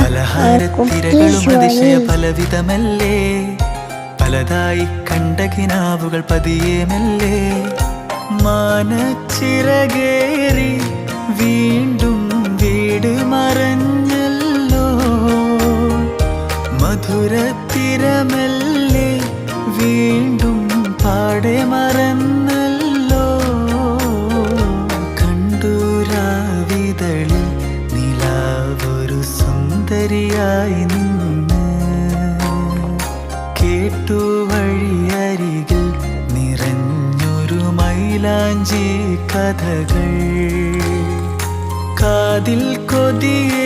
പലഹാരത്തിരകളും അതിശയ പലവിധമല്ലേ, പലതായി കണ്ട കിനാവുകൾ പതിയെ മെല്ലെ മാനച്ചിറകേറി വീണ്ടും വീട് മറഞ്ഞല്ലോ, മധുരത്തിരമല്ലേ വീണ്ടും പാടെ മറന്നല്ലോ. കണ്ടൂരാവിതളിൽ നിലാവൊരു സുന്ദരിയായി നിന്ന്, കേട്ടു വഴിയരികിൽ നിറഞ്ഞൊരു മൈലാഞ്ചി കഥകൾ, കാതിൽ കൊതിയെ